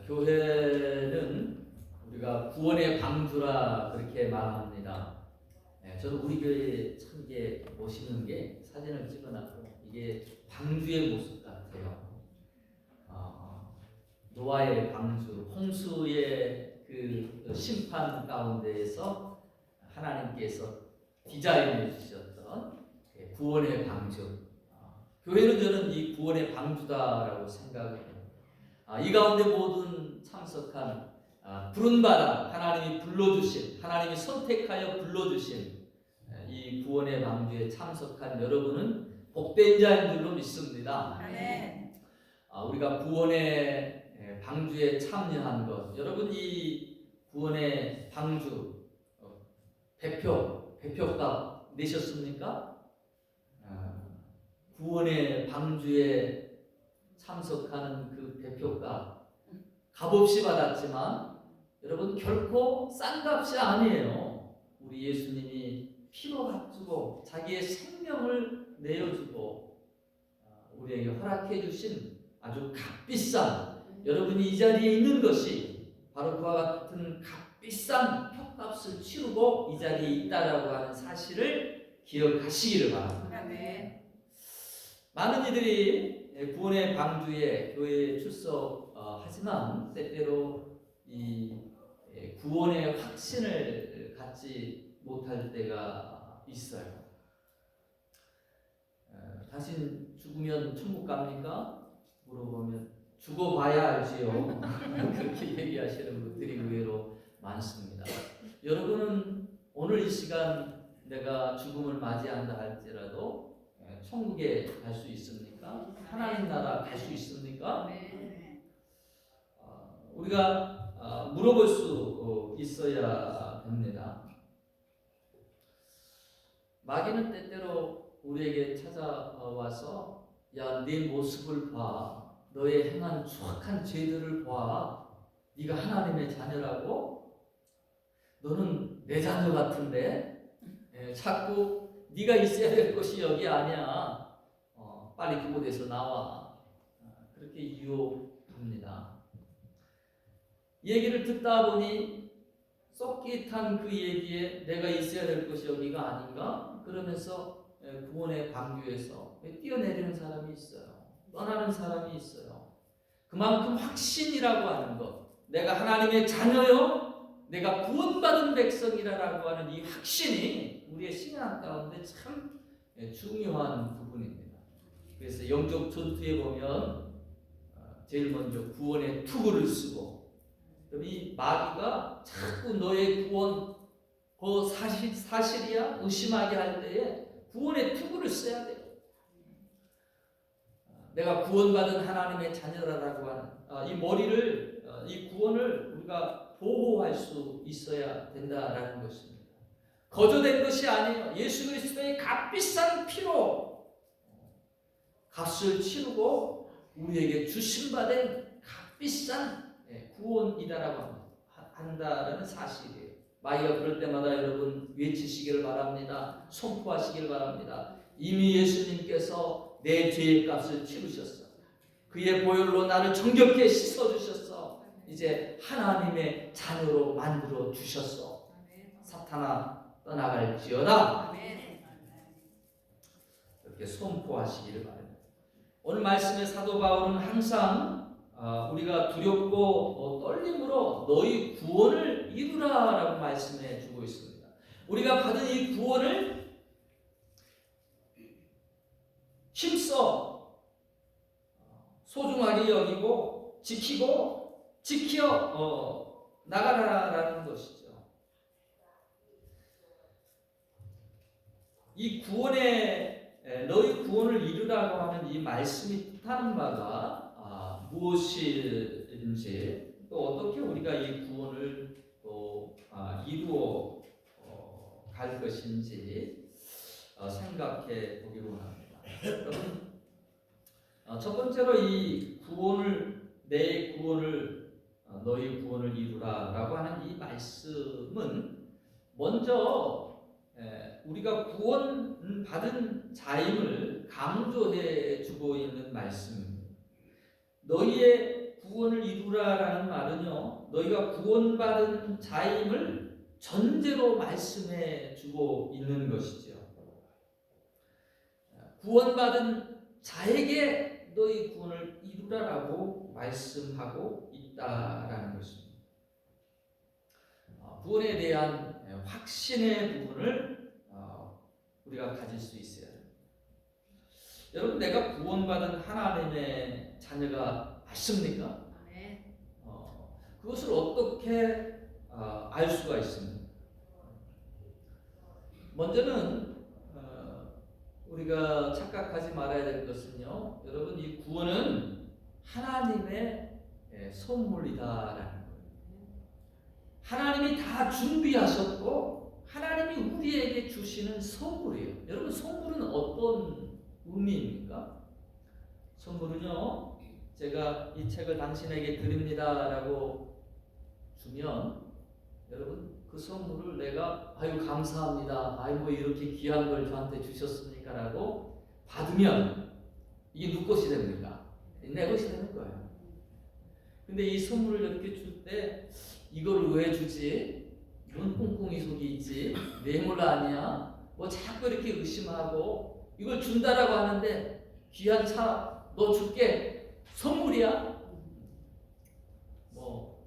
교회는 우리가 구원의 방주라 그렇게 말합니다. 저는 우리 교회에 참 이게 멋있는 게 사진을 찍어놨고 이게 방주의 모습 같아요. 노아의 방주, 홍수의 그 심판 가운데에서 하나님께서 디자인해 주셨던 구원의 방주. 교회는 저는 이 구원의 방주다라고 생각해요. 이 가운데 모든 참석한 부른바다 하나님이 불러주신, 하나님이 선택하여 불러주신 이 구원의 방주에 참석한 여러분은 복된 자인 줄로 믿습니다. 우리가 구원의 방주에 참여한 것, 여러분 이 구원의 방주 배표가 내셨습니까? 구원의 방주에 참석하는 그 배표가 값없이 받았지만 여러분 결코 싼 값이 아니에요. 우리 예수님이 피로 값주고 자기의 생명을 내어주고 우리에게 허락해 주신 아주 값비싼, 여러분이 이 자리에 있는 것이 바로 그와 같은 값비싼 표값을 치르고 이 자리에 있다라고 하는 사실을 기억하시기를 바랍니다. 많은 이들이 구원의 방주에 교회에 출석하지만 때때로 이 구원의 확신을 갖지 못할 때가 있어요. 당신 죽으면 천국 갑니까? 물어보면 죽어봐야 알지요. 그렇게 얘기하시는 분들이 의외로 많습니다. 여러분은 오늘 이 시간 내가 죽음을 맞이한다 할지라도 천국에 갈 수 있습니까? 하나님 나라 갈 수 있습니까? 우리가 물어볼 수 있어야 됩니다. 마귀는 때때로 우리에게 찾아와서 야, 네 모습을 봐. 너의 행한 추악한 죄들을 봐. 네가 하나님의 자녀라고? 너는 내 자녀 같은데? 자꾸 네가 있어야 될 곳이 여기 아니야. 빨리 그곳에서 나와. 그렇게 유혹합니다. 이 얘기를 듣다 보니 쏙깃한 그 얘기에 내가 있어야 될 곳이 여기가 아닌가? 그러면서 구원의 방주에서 뛰어내리는 사람이 있어요. 떠나는 사람이 있어요. 그만큼 확신이라고 하는 것, 내가 하나님의 자녀요, 내가 구원받은 백성이라고 하는 이 확신이 우리의 신앙 가운데 참 중요한 부분입니다. 그래서 영적 전투에 보면 제일 먼저 구원의 투구를 쓰고, 그럼 이 마귀가 자꾸 너의 구원 그 사실이야 의심하게 할 때에 구원의 투구를 써야 돼요. 내가 구원받은 하나님의 자녀라고 하는 이 머리를, 이 구원을 우리가 보호할 수 있어야 된다라는 것입니다. 거저된 것이 아니에요. 예수 그리스도의 값비싼 피로 값을 치르고 우리에게 주신받은 값비싼 구원이다라고 한다라는 사실이에요. 마귀가 그럴 때마다 여러분 외치시기를 바랍니다. 선포하시기를 바랍니다. 이미 예수님께서 내 죄의 값을 치르셨어. 그의 보혈로 나를 정결케 씻어주셨어. 이제 하나님의 자녀로 만들어 주셨어. 사탄아 떠나갈지어다. 이렇게 선포하시기를 바랍니다. 오늘 말씀의 사도 바울은 항상 우리가 두렵고 떨림으로 너희 구원을 이루라라고 말씀해 주고 있습니다. 우리가 받은 이 구원을 힘써 소중하게 여기고 지켜 나가라라는 것이죠. 이 너희 구원을 이루라고 하는 이 말씀이 뜻하는 바가 무엇인지, 또 어떻게 우리가 이 구원을 또 이루어 갈 것인지 생각해 보기로 합니다. 여러분, 첫 번째로 이 내 구원을 너희 구원을 이루라라고 하는 이 말씀은 먼저 우리가 구원 받은 자임을 강조해 주고 있는 말씀입니다. 너희의 구원을 이루라라는 말은요, 너희가 구원받은 자임을 전제로 말씀해 주고 있는 것이죠. 구원받은 자에게 너희 구원을 이루라라고 말씀하고 있다라는 것입니다. 구원에 대한 확신의 부분을 우리가 가질 수 있어야 됩니다. 여러분, 내가 구원받은 하나님의 자녀가 맞습니까? 그것을 어떻게 알 수가 있습니까? 먼저는 우리가 착각하지 말아야 될 것은요, 여러분, 이 구원은 하나님의 선물이다라는 거예요. 하나님이 다 준비하셨고 하나님이 우리에게 주시는 선물이에요. 여러분, 선물은 어떤 의미입니까? 선물은요, 제가 이 책을 당신에게 드립니다라고 주면 여러분, 그 선물을 내가 아유 감사합니다, 아유 뭐 이렇게 귀한 걸 저한테 주셨습니까? 라고 받으면 이게 누구 것이 됩니까? 내 것이 되는 거예요. 근데 이 선물을 이렇게 줄 때 이걸 왜 주지? 이건 꿍꿍이 속이 있지, 뇌물 아니야? 뭐 자꾸 이렇게 의심하고 이걸 준다라고 하는데 귀한 차 너 줄게, 선물이야? 뭐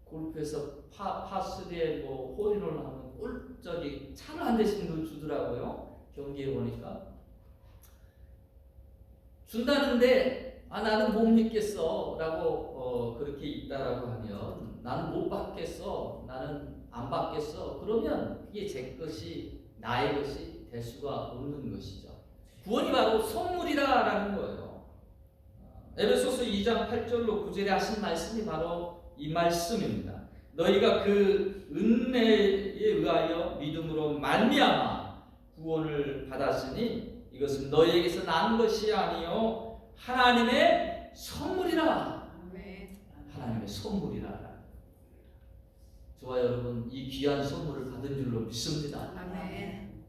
골프에서 파3에 뭐 홀인원 하면 꿀저기 차를 한 대씩 주더라고요. 경기에 보니까 준다는데 나는 못 믿겠어 라고 그렇게 있다라고 하면, 나는 못 받겠어, 나는 안 받겠어, 그러면 그게 제 것이 나의 것이 될 수가 없는 것이죠. 구원이 바로 선물이라는 거예요. 에베소서 2장 8절로 9절에 하신 말씀이 바로 이 말씀입니다. 너희가 그 은혜에 의하여 믿음으로 말미암아 구원을 받았으니 이것은 너희에게서 난 것이 아니요 하나님의 선물이라. 하나님의 선물이라. 저와 여러분, 이 귀한 선물을 받은 줄로 믿습니다.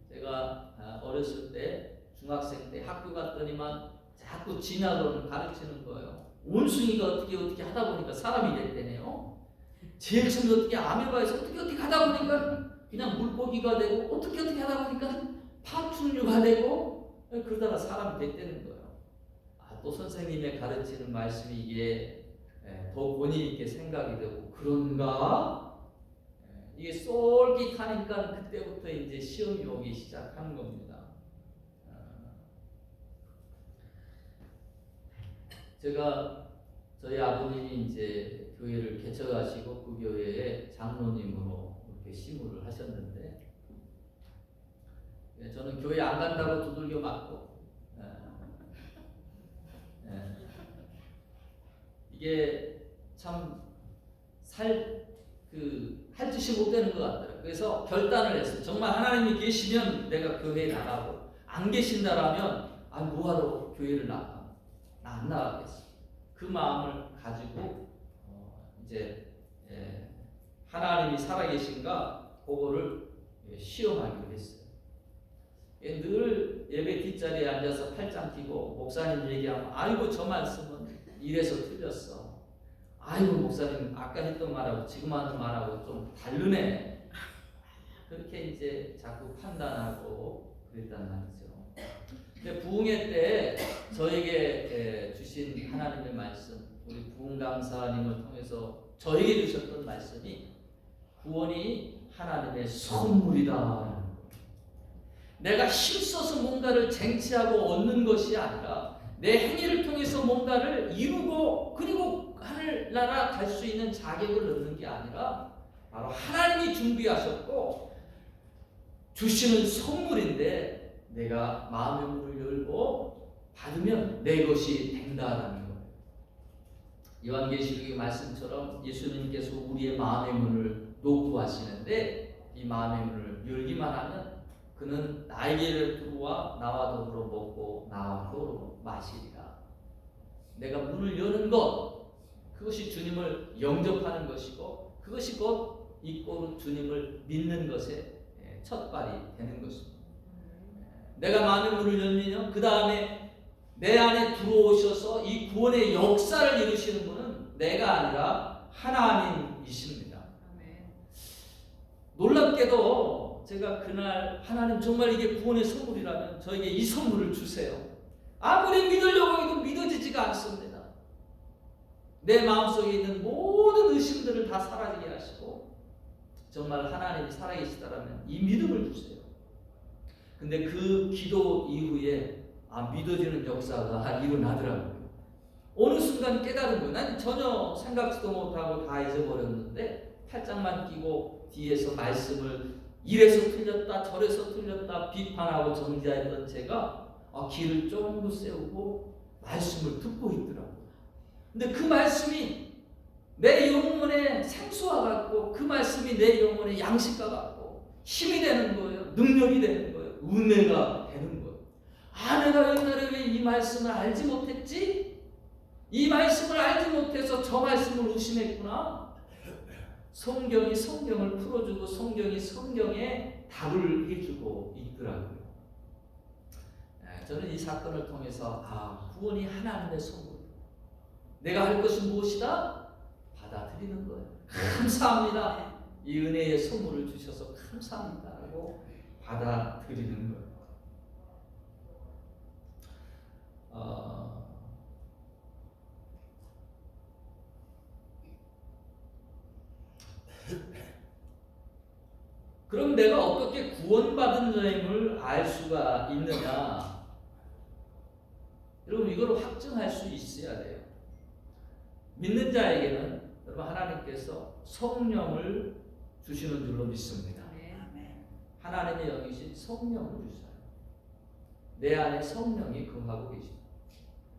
제가 어렸을 때, 중학생 때 학교 갔더니만 자꾸 진화론을 가르치는 거예요. 원숭이가 어떻게 하다 보니까 사람이 됐대네요. 제일 처음에 어떻게 아메바에서 어떻게 하다 보니까 그냥 물고기가 되고, 어떻게 하다 보니까 파충류가 되고, 그러다가 사람이 됐다는 거예요. 또 선생님의 가르치는 말씀이 이게 더 권위 있게 생각이 되고, 그런가? 이게 쏠깃하니까 그때부터 이제 시험이 오기 시작하는 겁니다. 저희 아버님이 이제 교회를 개척하시고 그 교회에 장로님으로 이렇게 심부를 하셨는데, 저는 교회 안 간다고 두들겨 맞고, 이게 참 할 짓이 못 되는 것 같더라고요. 그래서 결단을 했어요. 정말 하나님이 계시면 내가 교회에 나가고, 안 계신다라면 뭐하러 교회를 나가? 나 안 나가겠어. 그 마음을 가지고 이제 하나님이 살아계신가 그거를 시험하기로 했어요. 늘 예배 뒷자리에 앉아서 팔짱 끼고 목사님 얘기하면 아이고 저 말씀은 이래서 틀렸어. 아이고 목사님 아까 했던 말하고 지금 하는 말하고 좀 다르네. 그렇게 이제 자꾸 판단하고 그랬단 말이죠. 근데 부흥회 때 저에게 주신 하나님의 말씀, 우리 부흥강사님을 통해서 저에게 주셨던 말씀이 구원이 하나님의 선물이다. 내가 힘써서 뭔가를 쟁취하고 얻는 것이 아니라 내 행위를 통해서 뭔가를 이루고 그리고 하늘나라 갈 수 있는 자격을 얻는 게 아니라 바로 하나님이 준비하셨고 주시는 선물인데 내가 마음의 문을 열고 받으면 내 것이 된다라는 거예요. 요한계시록의 말씀처럼 예수님께서 우리의 마음의 문을 놓고 하시는데 이 마음의 문을 열기만 하면 그는 나에게 들어와 나와 더불어 먹고 나와 더불어 마시리라. 내가 문을 여는 것, 그것이 주님을 영접하는 것이고 그것이 곧 이 주님을 믿는 것의 첫발이 되는 것입니다. 내가 마음의 문을 열면 그 다음에 내 안에 들어오셔서 이 구원의 역사를 이루시는 분은 내가 아니라 하나님이십니다. 놀랍게도 제가 그날 하나님 정말 이게 구원의 선물이라면 저에게 이 선물을 주세요. 아무리 믿으려고 해도 믿어지지가 않습니다. 내 마음속에 있는 모든 의심들을 다 사라지게 하시고 정말 하나님이 살아계시다라면 이 믿음을 주세요. 근데 그 기도 이후에 믿어지는 역사가 일어나더라고요. 어느 순간 깨달은 거예요. 난 전혀 생각지도 못하고 다 잊어버렸는데 팔짱만 끼고 뒤에서 말씀을 이래서 틀렸다 저래서 틀렸다 비판하고 정죄했던 제가 길을 쫑긋 세우고 말씀을 듣고 있더라고요. 근데 그 말씀이 내 영혼의 생수와 같고 그 말씀이 내 영혼의 양식과 같고 힘이 되는 거예요. 능력이 되는 거예요. 은혜가 되는 거예요. 내가 옛날에 왜 이 말씀을 알지 못했지? 이 말씀을 알지 못해서 저 말씀을 의심했구나. 성경이 성경을 풀어주고 성경이 성경에 답을 해주고 있더라고요. 저는 이 사건을 통해서 구원이 하나님의 선물. 내가 할 것이 무엇이다? 받아들이는 거예요. 감사합니다. 이 은혜의 선물을 주셔서 감사합니다라고 받아들이는 거예요. 그럼 내가 어떻게 구원받은 자임을 알 수가 있느냐? 여러분 이걸 확증할 수 있어야 돼요. 믿는 자에게는 여러분 하나님께서 성령을 주시는 줄로 믿습니다. 하나님의 영이신 성령을 주셔요. 내 안에 성령이 거하고 계십니다.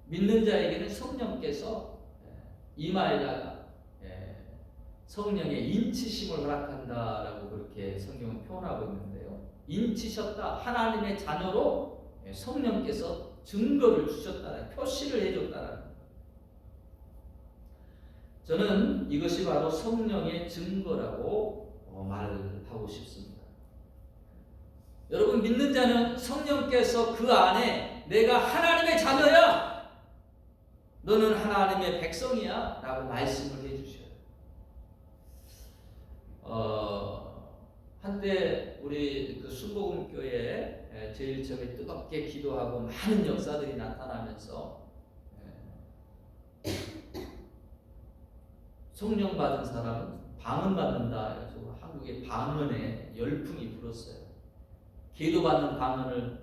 믿는 자에게는 성령께서 이마에다가 성령의 인치심을 허락한다라고 그렇게 성경은 표현하고 있는데요. 인치셨다. 하나님의 자녀로 성령께서 증거를 주셨다는 표시를 해줬다는. 저는 이것이 바로 성령의 증거라고 말을 하고 싶습니다. 여러분 믿는 자는 성령께서 그 안에 내가 하나님의 자녀야, 너는 하나님의 백성이야 라고 말씀을 해주셔요. 한때 우리 그 순복음교회에 제일 처음에 뜨겁게 기도하고 많은 역사들이 나타나면서 성령 받은 사람은 방언 받는다 해서 한국의 방언에 열풍이 불었어요. 기도 받는 방언을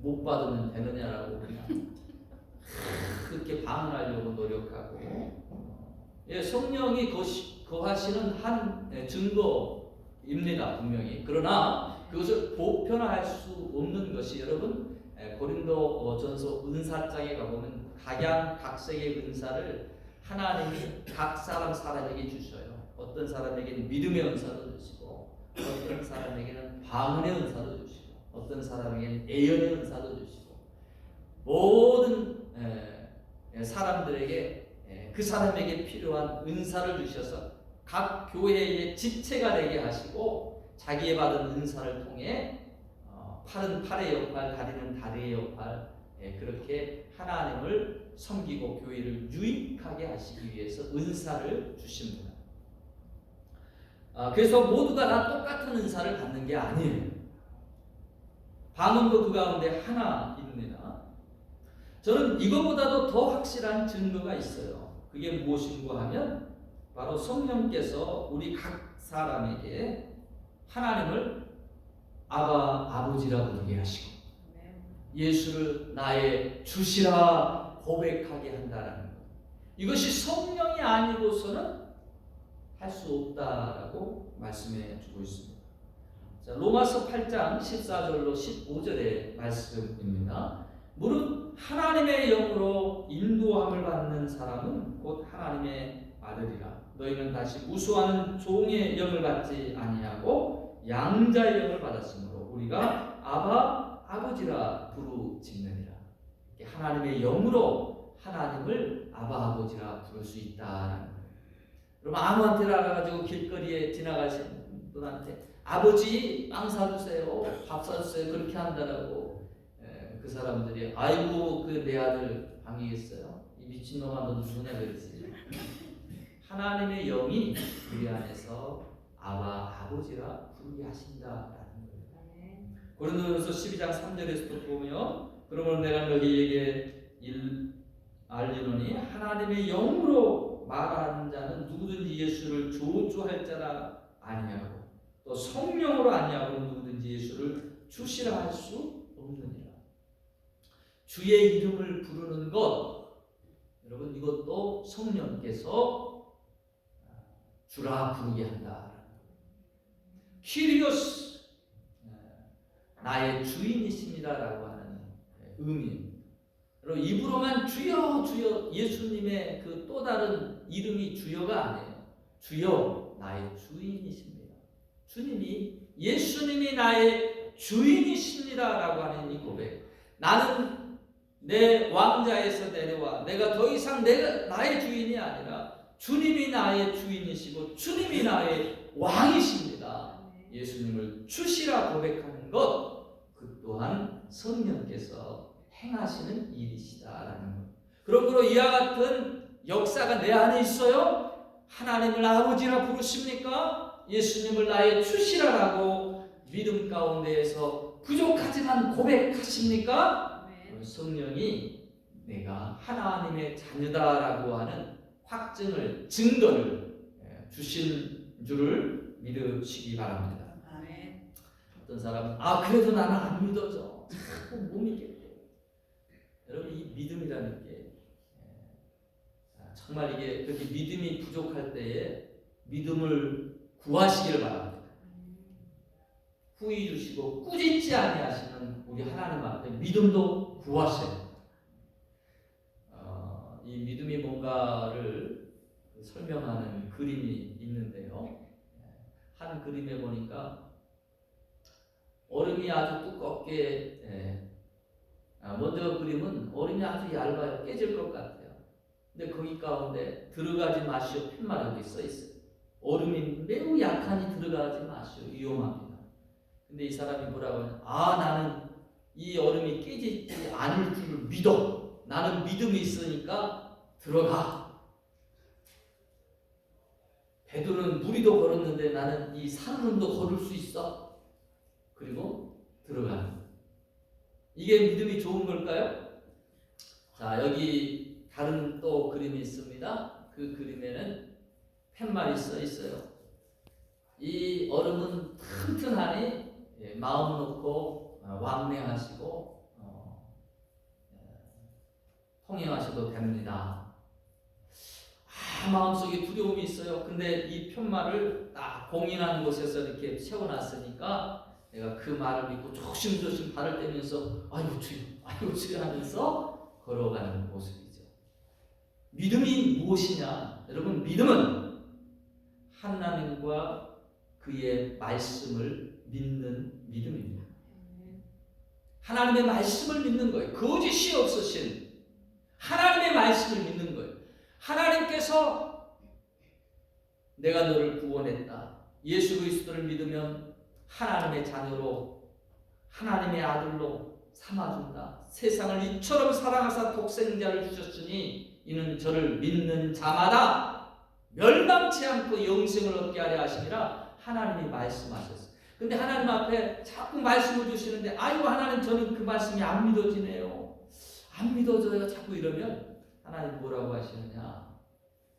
못 받으면 되느냐라고 그냥 그렇게 방언하려고 노력하고 성령이 거하시는 한 증거입니다. 분명히. 그러나 그것을 보편화할 수 없는 것이 여러분 고린도전서 은사장에 가보면 각양각색의 은사를 하나님이 각 사람에게 주셔요. 어떤 사람에게는 믿음의 은사도 주시고 어떤 사람에게는 방언의 은사도 주시고 어떤 사람에게는 예언의 은사도 주시고 모든 사람들에게 그 사람에게 필요한 은사를 주셔서 각 교회의 지체가 되게 하시고 자기의 받은 은사를 통해 팔은 팔의 역할, 다리는 다리의 역할 그렇게 하나님을 섬기고 교회를 유익하게 하시기 위해서 은사를 주십니다. 그래서 모두가 다 똑같은 은사를 받는 게 아니에요. 방언도 그 가운데 하나입니다. 저는 이거보다도 더 확실한 증거가 있어요. 그게 무엇인가 하면 바로 성령께서 우리 각 사람에게 하나님을 아버지라 부르게 하시고 예수를 나의 주시라 고백하게 한다는 것. 이것이 성령이 아니고서는 할 수 없다라고 말씀해 주고 있습니다. 자, 로마서 8장 14절로 15절의 말씀입니다. 무릇 하나님의 영으로 인도함을 받는 사람은 곧 하나님의 아들이라. 너희는 다시 무수하는 종의 영을 받지 아니하고 양자의 영을 받았으므로 우리가 아버지라 부르짖느니라. 하나님의 영으로 하나님을 아버지라 부를 수 있다라는 거예요. 여러분 아무한테 나가가지고 길거리에 지나가시는 분한테 아버지 빵 사주세요, 밥 사주세요 그렇게 한다라고 그 사람들이 아이고 그 내 아들 방에 있어요. 이 미친놈아 너 누구냐 그랬지. 하나님의 영이 우리 안에서 아바 아버지라 부르게 하신다라는 거예요. 고린도전서 12장 3절에서도 보면 그러므로 내가 너희에게 알리노니 하나님의 영으로 말하는 자는 누구든지 예수를 조주할 자라 아니하고 또 성령으로 아니하고 누구든지 예수를 주시라 할 수 없느니라. 주의 이름을 부르는 것, 여러분 이것도 성령께서 주라 부르게 한다. 키리오스, 나의 주인이십니다라고 하는 의미. 여러분 입으로만 주여 주여, 예수님의 그 또 다른 이름이 주여가 아니에요. 주여 나의 주인이십니다. 주님이, 예수님이 나의 주인이십니다라고 하는 이 고백. 나는 내 왕자에서 내려와 내가 더 이상 나의 주인이 아니라 주님이 나의 주인이시고 주님이 나의 왕이십니다. 예수님을 주시라 고백하는 것, 그 또한 성령께서 행하시는 일이시다라는 것. 그러므로 이와 같은 역사가 내 안에 있어요? 하나님을 아버지라 부르십니까? 예수님을 나의 주시라라고 믿음 가운데에서 부족하지만 고백하십니까? 성령이 내가 하나님의 자녀다라고 하는 확증을, 증거를 주신 줄을 믿으시기 바랍니다. 아멘. 어떤 사람은 그래도 나는 안 믿어져. 자꾸 못 믿겠대. 여러분 이 믿음이라는 게 정말 이게 그렇게 믿음이 부족할 때에 믿음을 구하시기를 바랍니다. 후히 주시고 꾸짖지 아니하시는 우리 하나님 앞에 믿음도 구하세요. 이 믿음이 뭔가를 설명하는 그림이 있는데요. 한 그림에 보니까 얼음이 아주 두껍게, 먼저 그림은 얼음이 아주 얇아요. 깨질 것 같아요. 근데 거기 가운데 들어가지 마시오 팻말이 써 있어요. 얼음이 매우 약하니 들어가지 마시오, 위험합니다. 근데 이 사람이 뭐라고 하냐? 나는 이 얼음이 깨지지 않을 줄 믿어. 나는 믿음이 있으니까 들어가. 베드로는 무리도 걸었는데 나는 이 산름도 걸을 수 있어. 그리고 들어가는. 이게 믿음이 좋은 걸까요? 자, 여기 다른 또 그림이 있습니다. 그 그림에는 팻말이 써 있어요. 이 얼음은 튼튼하니 마음 놓고 왕래하시고 통행하셔도 됩니다. 마음속에 두려움이 있어요. 근데 이 팻말을 딱 공인한 곳에서 이렇게 세워놨으니까 내가 그 말을 믿고 조심조심 발을 떼면서 아이고 주여 하면서 걸어가는 모습이죠. 믿음이 무엇이냐? 여러분 믿음은 하나님과 그의 말씀을 믿는 믿음입니다. 하나님의 말씀을 믿는 거예요. 거짓이 없으신 하나님의 말씀을 믿는 거예요. 하나님께서 내가 너를 구원했다. 예수 그리스도를 믿으면 하나님의 자녀로, 하나님의 아들로 삼아준다. 세상을 이처럼 사랑하사 독생자를 주셨으니 이는 저를 믿는 자마다 멸망치 않고 영생을 얻게 하려 하시니라 하나님이 말씀하셨어요. 근데 하나님 앞에 자꾸 말씀을 주시는데 하나님 저는 그 말씀이 안 믿어지네요. 안 믿어져요. 자꾸 이러면 하나님 뭐라고 하시느냐?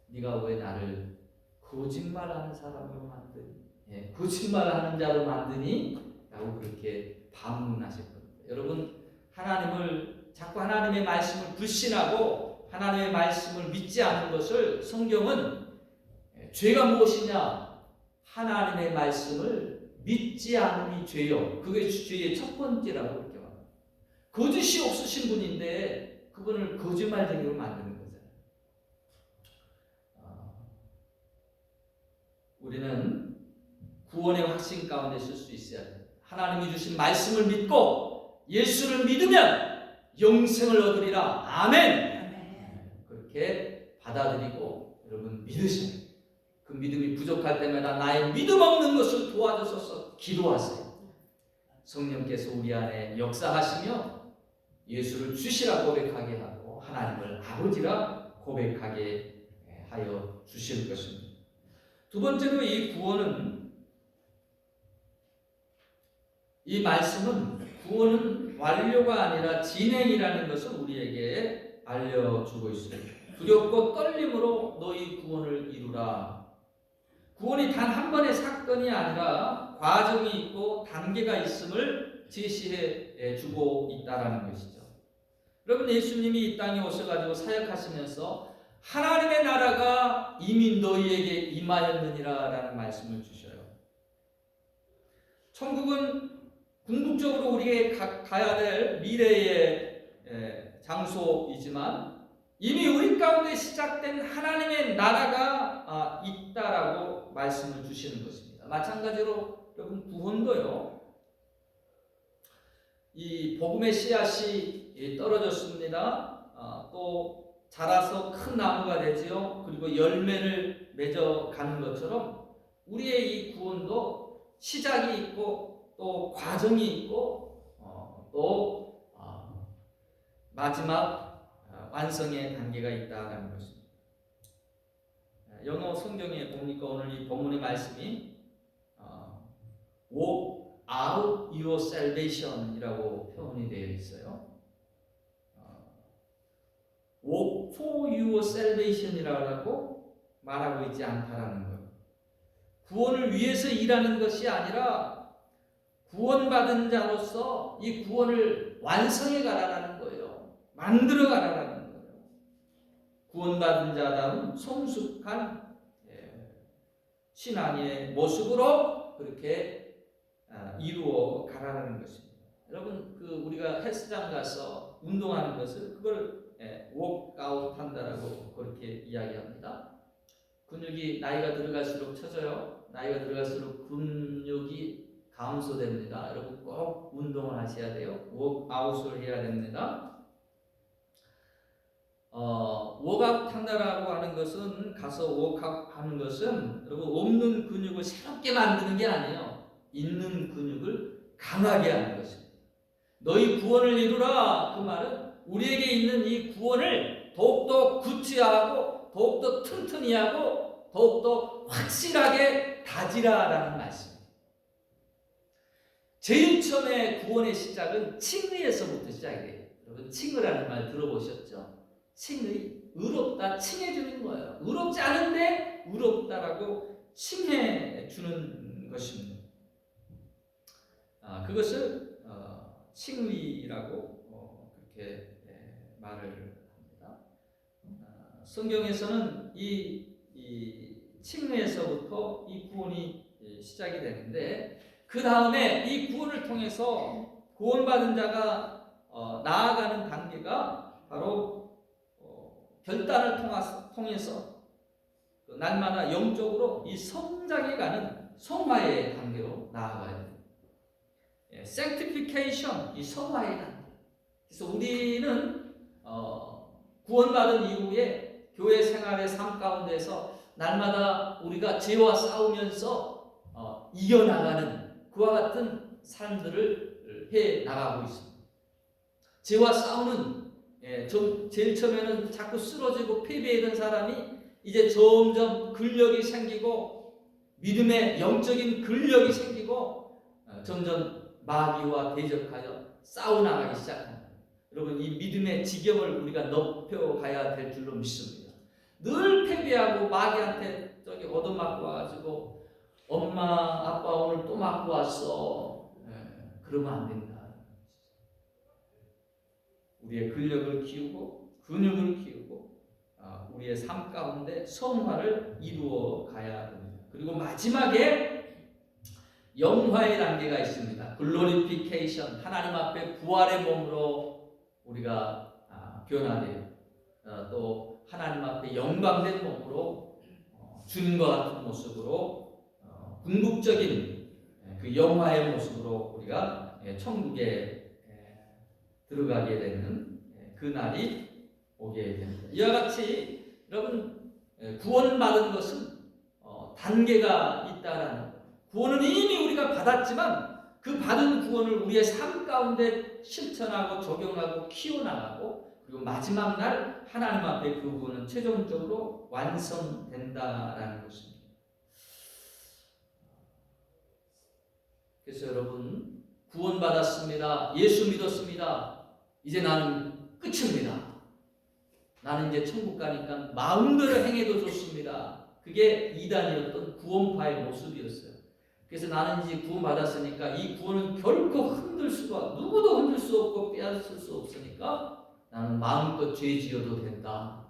네가 왜 나를 거짓말하는 사람으로 만드니? 거짓말하는 자로 만드니? 라고 그렇게 반문하실 겁니다. 여러분 하나님을 자꾸 하나님의 말씀을 불신하고 하나님의 말씀을 믿지 않는 것을 성경은 죄가 무엇이냐? 하나님의 말씀을 믿지 않음이 죄요. 그게 죄의 첫 번째라고 이렇게 말합니다. 거짓이 없으신 분인데 그분을 거짓말쟁이로 만드는 거잖아요. 우리는 구원의 확신 가운데 있을 수 있어야 돼요. 하나님이 주신 말씀을 믿고 예수를 믿으면 영생을 얻으리라. 아멘. 그렇게 받아들이고 여러분 믿으셔야 돼요. 그 믿음이 부족할 때마다 나의 믿음 없는 것을 도와주셔서 기도하세요. 성령께서 우리 안에 역사하시며 예수를 주시라 고백하게 하고 하나님을 아버지라 고백하게 하여 주실 것입니다. 두 번째로 이 구원은, 이 말씀은 구원은 완료가 아니라 진행이라는 것을 우리에게 알려주고 있습니다. 두렵고 떨림으로 너희 구원을 이루라. 구원이 단 한 번의 사건이 아니라 과정이 있고 단계가 있음을 제시해 주고 있다는 것이죠. 여러분, 예수님이 이 땅에 오셔가지고 사역하시면서 하나님의 나라가 이미 너희에게 임하였느니라 라는 말씀을 주셔요. 천국은 궁극적으로 우리에게 가야 될 미래의 장소이지만 이미 우리 가운데 시작된 하나님의 나라가 있다라고 말씀을 주시는 것입니다. 마찬가지로 여러분, 구원도요, 이 복음의 씨앗이 떨어졌습니다. 또 자라서 큰 나무가 되지요. 그리고 열매를 맺어 가는 것처럼 우리의 이 구원도 시작이 있고 또 과정이 있고 또 마지막 완성의 단계가 있다는 것입니다. 영어 성경에 보니까 오늘 이 본문의 말씀이 walk out your salvation이라고 표현이 되어 있어요. walk for your salvation이라고 말하고 있지 않다라는 거예요. 구원을 위해서 일하는 것이 아니라 구원받은 자로서 이 구원을 완성해 가라라는 거예요. 만들어 가라라는 거예요. 구원받은 자다운 성숙한 신앙의 모습으로 그렇게 이루어 가라라는 것입니다. 여러분, 우리가 헬스장 가서 운동하는 것을 그걸 워크아웃 한다라고 그렇게 이야기합니다. 근육이 나이가 들어갈수록 처져요. 나이가 들어갈수록 근육이 감소됩니다. 여러분, 꼭 운동을 하셔야 돼요. 워크아웃을 해야 됩니다. 워크아웃 한다라고 하는 것은, 가서 워크아웃 하는 것은 여러분, 없는 근육을 새롭게 만드는 게 아니에요. 있는 근육을 강하게 하는 것입니다. 너희 구원을 이루라. 그 말은 우리에게 있는 이 구원을 더욱더 구체하고 더욱더 튼튼히 하고 더욱더 확실하게 다지라라는 말씀입니다. 제일 처음에 구원의 시작은 칭의에서부터 시작이에요. 여러분, 칭의라는 말 들어보셨죠? 칭의, 의롭다, 칭해주는 거예요. 의롭지 않은데 의롭다라고 칭해주는 것입니다. 그것을 칭의라고 그렇게 말을 합니다. 성경에서는 이 칭의에서부터 이 구원이 시작이 되는데, 그 다음에 이 구원을 통해서 구원받은 자가 나아가는 단계가 바로 결단을 통해서 날마다 영적으로 이 성장해가는 성화의 단계로 나아가야 됩니다. sanctification, 이 성화의 단계. 그래서 우리는 구원받은 이후에 교회 생활의 삶 가운데서 날마다 우리가 죄와 싸우면서 이겨나가는 그와 같은 삶들을 해 나가고 있습니다. 죄와 싸우는, 제일 처음에는 자꾸 쓰러지고 패배했던 사람이 이제 점점 근력이 생기고 믿음의 영적인 근력이 생기고 점점 마귀와 대적하여 싸워나가기 시작합니다. 여러분, 이 믿음의 지경을 우리가 높여가야 될 줄로 믿습니다. 늘 패배하고 마귀한테 저기 얻어맞고 와가지고 엄마 아빠 오늘 또 맞고 왔어, 그러면 안 된다. 우리의 근력을 키우고 근육을 키우고 우리의 삶 가운데 성화를 이루어 가야 합니다. 그리고 마지막에 영화의 단계가 있습니다. 글로리피케이션, 하나님 앞에 부활의 몸으로 우리가 변화돼요. 또 하나님 앞에 영광된 몸으로 주님과 같은 모습으로 궁극적인 그 영화의 모습으로 우리가 천국에 들어가게 되는 그 날이 오게 됩니다. 이와 같이 여러분, 구원받은 것은 단계가 있다라는 것. 구원은 이미 우리가 받았지만 그 받은 구원을 우리의 삶 가운데 실천하고 적용하고 키워나가고 그리고 마지막 날 하나님 앞에 그 구원은 최종적으로 완성된다라는 것입니다. 그래서 여러분, 구원받았습니다. 예수 믿었습니다. 이제 나는 끝입니다. 나는 이제 천국 가니까 마음대로 행해도 좋습니다. 그게 이단이었던 구원파의 모습이었어요. 그래서 나는 이제 구원받았으니까 이 구원은 결코 누구도 흔들 수 없고 빼앗을 수 없으니까 나는 마음껏 죄 지어도 된다.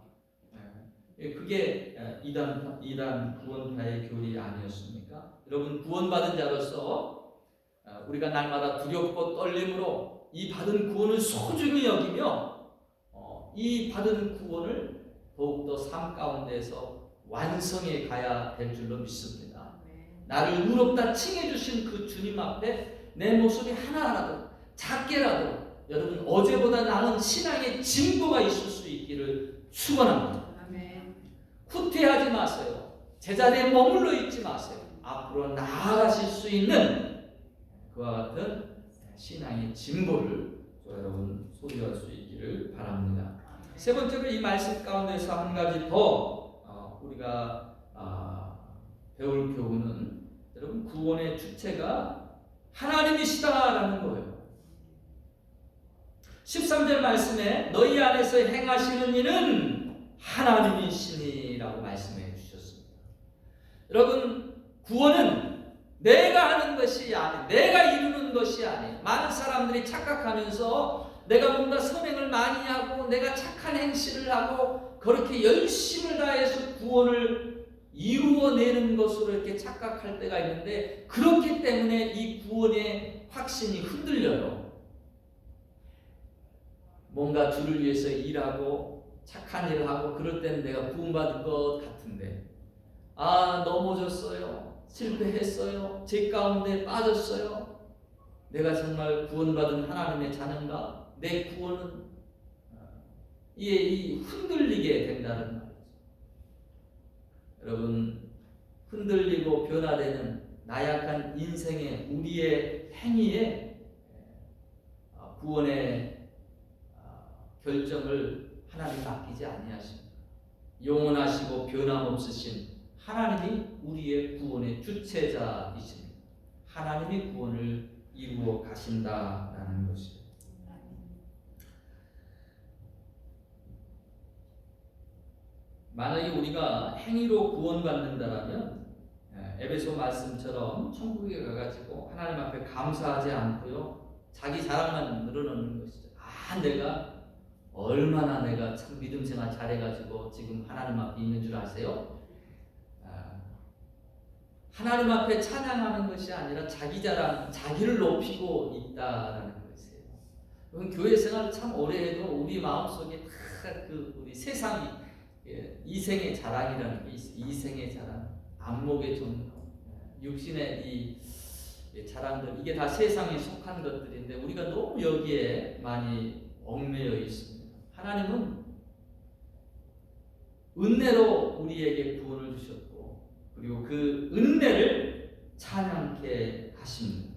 그게 이단 구원파의 교리 아니었습니까? 여러분, 구원받은 자로서 우리가 날마다 두렵고 떨림으로 이 받은 구원을 소중히 여기며 이 받은 구원을 더욱더 삶 가운데서 완성해 가야 될 줄로 믿습니다. 나를 의롭다 칭해 주신 그 주님 앞에 내 모습이 하나하나도 작게라도 여러분 어제보다 나은 신앙의 진보가 있을 수 있기를 축원합니다. 후퇴하지 마세요. 제자리에 머물러 있지 마세요. 앞으로 나아가실 수 있는 그와 같은 신앙의 진보를 여러분 소유할 수 있기를 바랍니다. 세 번째로 이 말씀 가운데서 한 가지 더 우리가 배울 교훈은 여러분 구원의 주체가 하나님이시다라는 거예요. 13절 말씀에 너희 안에서 행하시는 일은 하나님이시니라고 말씀해 주셨습니다. 여러분, 구원은 내가 하는 것이 아니에요. 내가 이루는 것이 아니에요. 많은 사람들이 착각하면서 내가 뭔가 선행을 많이 하고 내가 착한 행실을 하고 그렇게 열심을 다해서 구원을 이루어내는 것으로 이렇게 착각할 때가 있는데, 그렇기 때문에 이 구원의 확신이 흔들려요. 뭔가 주를 위해서 일하고 착한 일을 하고 그럴 때는 내가 구원받을 것 같은데, 넘어졌어요, 실패했어요, 죄 가운데 빠졌어요, 내가 정말 구원받은 하나님의 자녀인가? 내 구원은 이 흔들리게 된다는 말이죠. 여러분, 흔들리고 변화되는 나약한 인생의 우리의 행위에 구원의 결정을 하나님 맡기지 아니하십니다. 영원하시고 변함없으신 하나님이 우리의 구원의 주체자이십니다. 하나님이 구원을 이루어 가신다라는 것이죠. 만약에 우리가 행위로 구원받는다라면 에베소 말씀처럼 천국에 가가지고 하나님 앞에 감사하지 않고요, 자기 자랑만 늘어놓는 것이죠. 내가 얼마나 내가 참 믿음 생활 잘해가지고 지금 하나님 앞에 있는 줄 아세요? 하나님 앞에 찬양하는 것이 아니라 자기 자랑, 자기를 높이고 있다라는 것이에요. 교회 생활 참 오래 해도 우리 마음속에 다 우리 세상이 이생의 자랑이라는 게 있어요. 이생의 자랑, 안목의 정령, 육신의 이 자랑들, 이게 다 세상에 속한 것들인데 우리가 너무 여기에 많이 얽매여 있습니다. 하나님은 은혜로 우리에게 구원을 주셨고, 그리고 그 은혜를 찬양케 하십니다.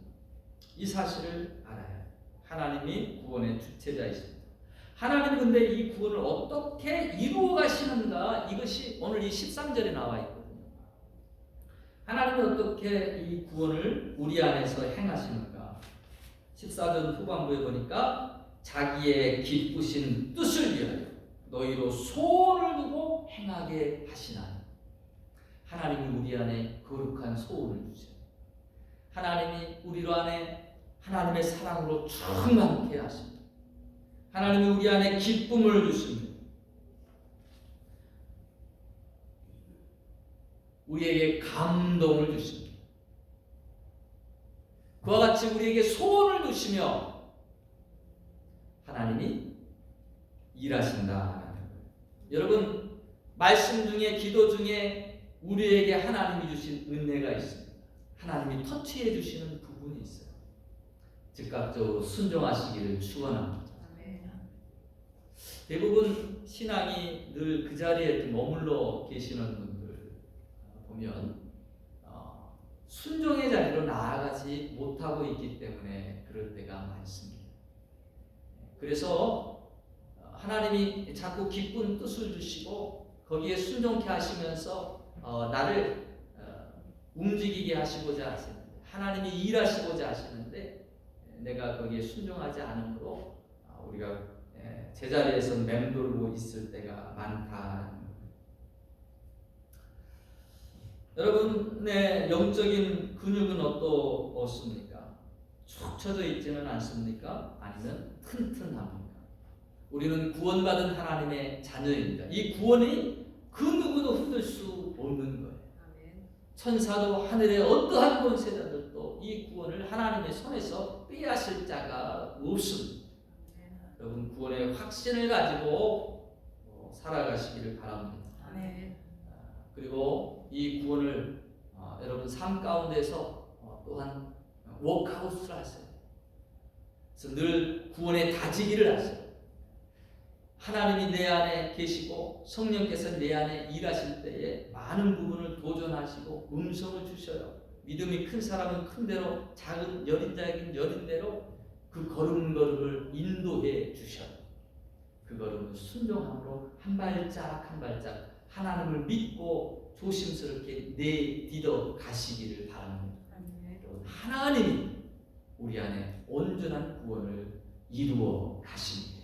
이 사실을 알아야 하나님이 구원의 주체자이십니다. 하나님은 근데 이 구원을 어떻게 이루어 가시는가, 이것이 오늘 이 13절에 나와 있거든요. 하나님은 어떻게 이 구원을 우리 안에서 행하시는가. 14절 후반부에 보니까 자기의 기쁘신 뜻을 위하여 너희로 소원을 두고 행하게 하시나니. 하나님이 우리 안에 거룩한 소원을 주세요. 하나님이 우리 안에 하나님의 사랑으로 충만케 하십니다. 하나님이 우리 안에 기쁨을 주십니다. 우리에게 감동을 주십니다. 그와 같이 우리에게 소원을 두시며 하나님이 일하신다. 여러분, 말씀 중에, 기도 중에 우리에게 하나님이 주신 은혜가 있습니다. 하나님이 터치해 주시는 부분이 있어요. 즉각적으로 순종하시기를 축원합니다. 대부분 신앙이 늘 그 자리에 머물러 계시는 분들 보면 순종의 자리로 나아가지 못하고 있기 때문에 그럴 때가 많습니다. 그래서 하나님이 자꾸 기쁜 뜻을 주시고 거기에 순종케 하시면서 나를 움직이게 하시고자 하시는데, 하나님이 일하시고자 하시는데 내가 거기에 순종하지 않으므로 우리가 제자리에서 맴돌고 있을 때가 많다. 여러분의 영적인 근육은 어떻습니까? 축 처져 있지는 않습니까? 아니면 튼튼합니까? 우리는 구원받은 하나님의 자녀입니다. 이 구원이 그 누구도 흔들 수 없는 거예요. 천사도 하늘의 어떠한 권세자들도 이 구원을 하나님의 손에서 빼앗을 자가 없습니다. 여러분 구원의 확신을 가지고 살아가시기를 바랍니다. 그리고 이 구원을 여러분 삶 가운데서 또한 워크아웃을 하세요. 그래서 늘 구원의 다지기를 하세요. 하나님이 내 안에 계시고 성령께서 내 안에 일하실 때에 많은 부분을 도전하시고 음성을 주셔요. 믿음이 큰 사람은 큰 대로, 작은 여린 자에겐 여린 대로 그 걸음걸음을 인도해 주셔요. 그 걸음을 순종함으로 한 발짝 한 발짝 하나님을 믿고 조심스럽게 내딛어 가시기를 바랍니다. 하나님이 우리 안에 온전한 구원을 이루어 가십니다.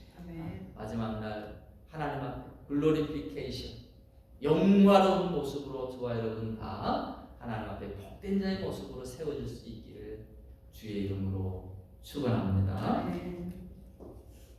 마지막 날 하나님 앞에 글로리피케이션, 영화로운 모습으로 저와 여러분 다 하나님 앞에 복된 자의 모습으로 세워질 수 있기를 주의 이름으로 축원합니다.